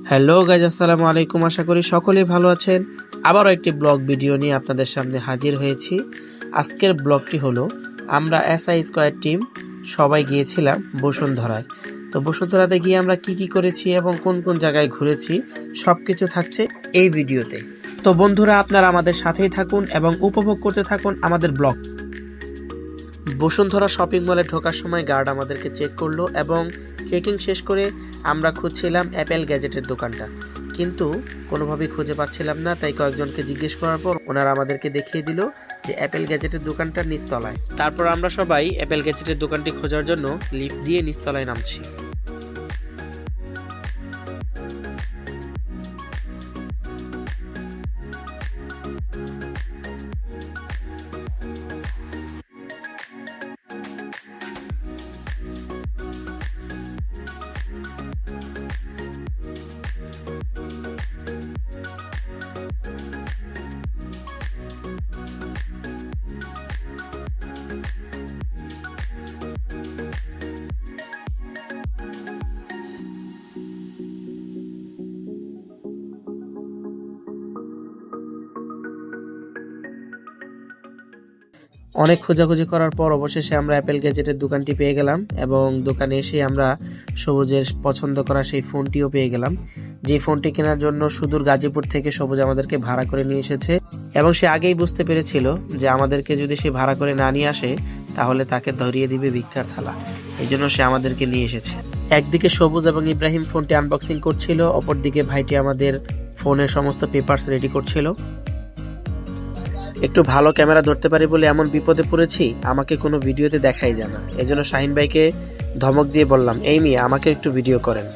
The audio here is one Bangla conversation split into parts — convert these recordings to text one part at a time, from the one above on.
হ্যালো গাইজ, আসসালামু আলাইকুম। আশা করি সকলেই ভালো আছেন। আবারও একটি ব্লগ ভিডিও নিয়ে আপনাদের সামনে হাজির হয়েছি। আজকের ব্লগটি হলো আমরা এসআই স্কোয়ার টিম সবাই গিয়েছিলাম বসুন্ধরায়। তো বসুন্ধরাতে গিয়ে আমরা কি করেছি এবং কোন কোন জায়গায় ঘুরেছি সব কিছু থাকছে এই ভিডিওতে। তো বন্ধুরা, আপনারা আমাদের সাথেই থাকুন এবং উপভোগ করতে থাকুন আমাদের ব্লগ। বসুন্ধরা শপিং মলে ঢোকার সময় গার্ড আমাদেরকে চেক করলো এবং চেকিং শেষ করে আমরা খুঁজছিলাম অ্যাপেল গ্যাজেটের দোকানটা, কিন্তু কোনোভাবেই খুঁজে পাচ্ছিলাম না। তাই কয়েকজনকে জিজ্ঞেস করার পর ওনারা আমাদেরকে দেখিয়ে দিল যে অ্যাপেল গ্যাজেটের দোকানটা নিচতলায়। তারপর আমরা সবাই অ্যাপেল গ্যাজেটের দোকানটি খোঁজার জন্য লিফট দিয়ে নিচতলায় নামছি। অনেক খোঁজাখুঁজি করার পর অবশেষে আমরা অ্যাপেল গ্যাজেটের দোকানটি পেয়ে গেলাম এবং দোকানে এসে আমরা সবুজের পছন্দ করা সেই ফোনটিও পেয়ে গেলাম। যে ফোনটি কেনার জন্য সুদূর গাজীপুর থেকে সবুজ আমাদেরকে ভাড়া করে নিয়ে এসেছে এবং সে আগেই বুঝতে পেরেছিল যে আমাদেরকে যদি সে ভাড়া করে না নিয়ে আসে তাহলে তাকে ধরিয়ে দিবে ভিক্ষার থালা। এই জন্য সে আমাদেরকে নিয়ে এসেছে। একদিকে সবুজ এবং ইব্রাহিম ফোনটি আনবক্সিং করছিল, অপরদিকে ভাইটি আমাদের ফোনের সমস্ত পেপারস রেডি করছিল। একটু ভালো ক্যামেরা ধরতে পারি বলে এমন বিপদে পড়েছি, আমাকে কোনো ভিডিওতে দেখাই যায় না। এজন্য শাহিন ভাইকে ধমক দিয়ে বললাম, এই মেয়ে আমাকে একটু ভিডিও করেন।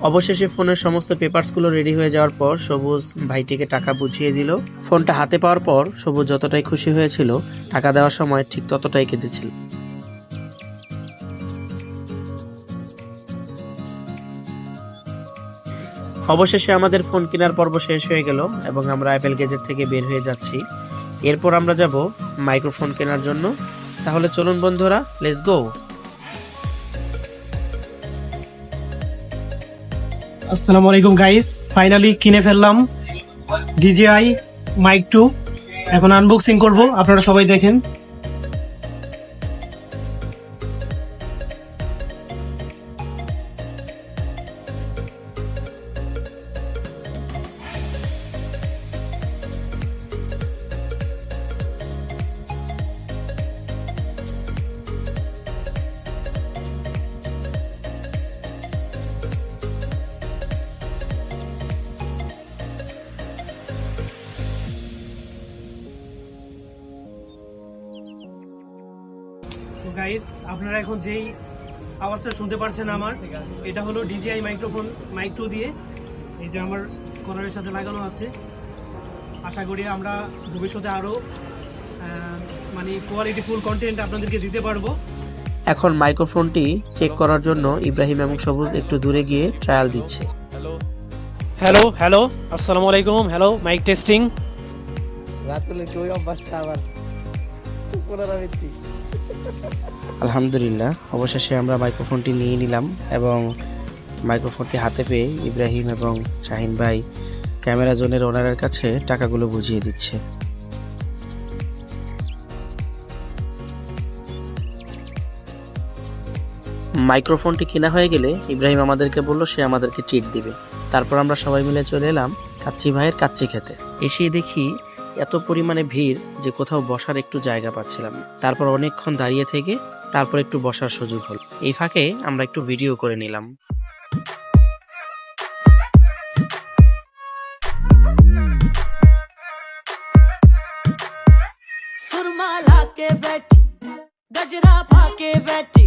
অবশেষে ফোনের সমস্ত পেপারসগুলো রেডি হয়ে যাওয়ার পর সবুজ ভাইটিকে টাকা বুঝিয়ে দিল। ফোনটা হাতে পাওয়ার পর সবুজ যতটাই খুশি হয়েছিল, টাকা দেওয়ার সময় ঠিক ততটাই কেঁদেছিল। অবশেষে আমাদের ফোন কেনার পর্ব শেষ হয়ে গেল এবং আমরা অ্যাপেল গ্যাজেট থেকে বের হয়ে যাচ্ছি। এরপর আমরা যাব মাইক্রোফোন কেনার জন্য। তাহলে চলুন বন্ধুরা, লেটস গো। আসসালামু আলাইকুম গাইস, ফাইনালি কিনে ফেললাম DJI Mic 2। এখন আনবক্সিং করব, আপনারা সবাই দেখেন। তো গাইস, আপনারা এখন যেই আওয়াজটা শুনতে পারছেন আমার, এটা হলো DJI মাইক্রোফোন Mic 2 দিয়ে। এই যে আমার কলারের সাথে লাগানো আছে। আশা করি আমরা ভবিষ্যতে আরো কোয়ালিটিফুল কন্টেন্ট আপনাদেরকে দিতে পারবো। এখন মাইক্রোফোনটি চেক করার জন্য ইব্রাহিম এবং সবুজ একটু দূরে গিয়ে ট্রায়াল দিচ্ছে। হ্যালো, আসসালামু আলাইকুম। Hello, mike testing. আলহামদুলিল্লাহ, অবশেষে আমরা মাইক্রোফোনটি নিয়ে নিলাম এবং মাইক্রোফোনটি হাতে পেয়ে ইব্রাহিম এবং শাহিন ভাই ক্যামেরা জোনের ওনারের কাছে টাকাগুলো বুঝিয়ে দিচ্ছে। মাইক্রোফোনটি কেনা হয়ে গেলে ইব্রাহিম আমাদেরকে বলল সে আমাদেরকে ট্রিট দিবে। তারপর আমরা সবাই মিলে চলে এলাম কাচ্চি ভাইয়ের কাচ্চি খেতে। এসে দেখি এত পরিমাণে ভিড় যে কোথাও বসার একটু জায়গা পাচ্ছিলাম না। তারপর অনেকক্ষণ দাঁড়িয়ে থেকে তারপর একটু বসার সুযোগ হল। এই ফাঁকে আমরা একটু ভিডিও করে নিলাম। सुरमा लाके बैठी गजरा पाके बैठी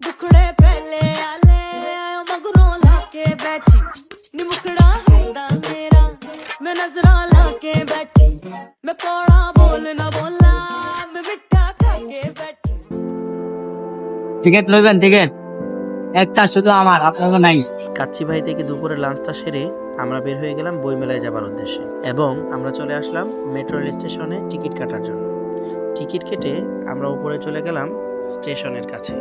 दुखड़े पहले आले मगरों लाके बैठी निमुकड़ा हैदा मेरा मैं नजरा लाके बैठी मैं कोड़ा बोल ना बोला मैं मिठा खाके बैठी। টিকিট লইবেন? টিকিট একটা শুধু আমার, আপনারও নাই। কাচ্চি ভাই থেকে দুপুরে লাঞ্চটা সেরে আমরা বের হয়ে গেলাম বইমেলায় যাবার উদ্দেশ্যে এবং আমরা চলে আসলাম মেট্রো রেল স্টেশনে টিকিট কাটার জন্য। টিকিট কেটে আমরা উপরে চলে গেলাম স্টেশনের কাছে।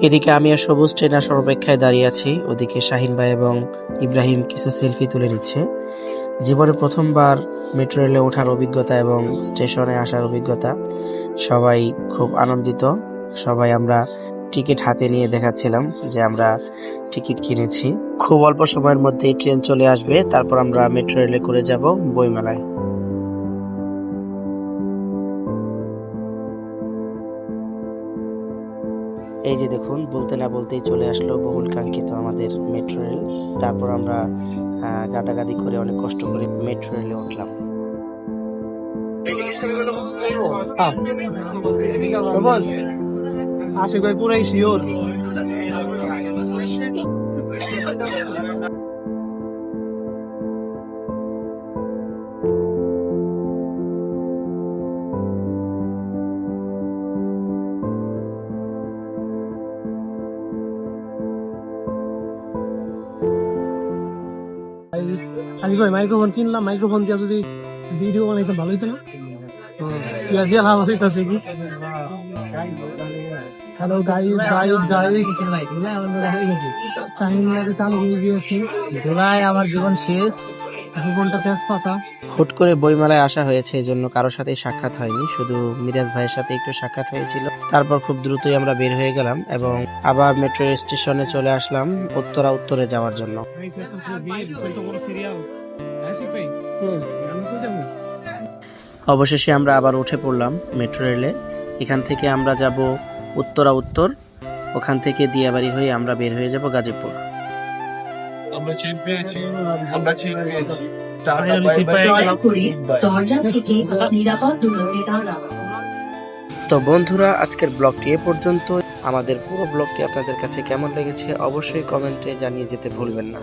এদিকে আমি আর সবুজ ট্রেন আসার অপেক্ষায় দাঁড়িয়ে আছি। ওদিকে শাহিন ভাই এবং ইব্রাহিম কিছু সেলফি তুলে নিচ্ছে। জীবনে প্রথমবার মেট্রো রেলে ওঠার অভিজ্ঞতা এবং স্টেশনে আসার অভিজ্ঞতা, সবাই খুব আনন্দিত। সবাই আমরা টিকিট হাতে নিয়ে দেখাচ্ছিলাম যে আমরা টিকিট কিনেছি। খুব অল্প সময়ের মধ্যেই ট্রেন চলে আসবে, তারপর আমরা মেট্রো রেলে করে যাব বইমেলায়। এই যে দেখুন, বলতে না বলতেই চলে আসলো বহুল কাঙ্ক্ষিত আমাদের মেট্রো রেল। তারপর আমরা গাদাগাদি করে অনেক কষ্ট করে মেট্রো রেলে উঠলাম। আশিক ভাই পুরাই শিওর। আশিক ভাই মাইক্রোফোন কিনলাম, মাইক্রোফোন দিয়ে যদি ভিডিও বানাইতে ভালো হইতো না? দিয়া লাভ হইতাছে কি? হ্যালো গাইস আমার জীবন শেষ, জীবনটা তেজপাতা। হুট করে বইমেলায় আসা হয়েছে, এই জন্য কারোর সাথে সাক্ষাৎ হয়নি, শুধু মিরাজ ভাইয়ের সাথে একটু সাক্ষাৎ হয়েছিল। তারপর খুব দ্রুতই আমরা বের হয়ে গেলাম এবং আবার মেট্রো স্টেশনে চলে আসলাম উত্তরে যাওয়ার জন্য। অবশেষে আমরা আবার উঠে পড়লাম মেট্রো রেলে। এখান থেকে আমরা যাব উত্তর, ওখান থেকে দিয়াবাড়ি হয়ে আমরা বের হয়ে যাব গাজীপুর। তো বন্ধুরা, আজকের ব্লগটি এ পর্যন্ত। আমাদের পুরো ব্লগটি আপনাদের কাছে কেমন লেগেছে অবশ্যই কমেন্টে জানিয়ে যেতে ভুলবেন না।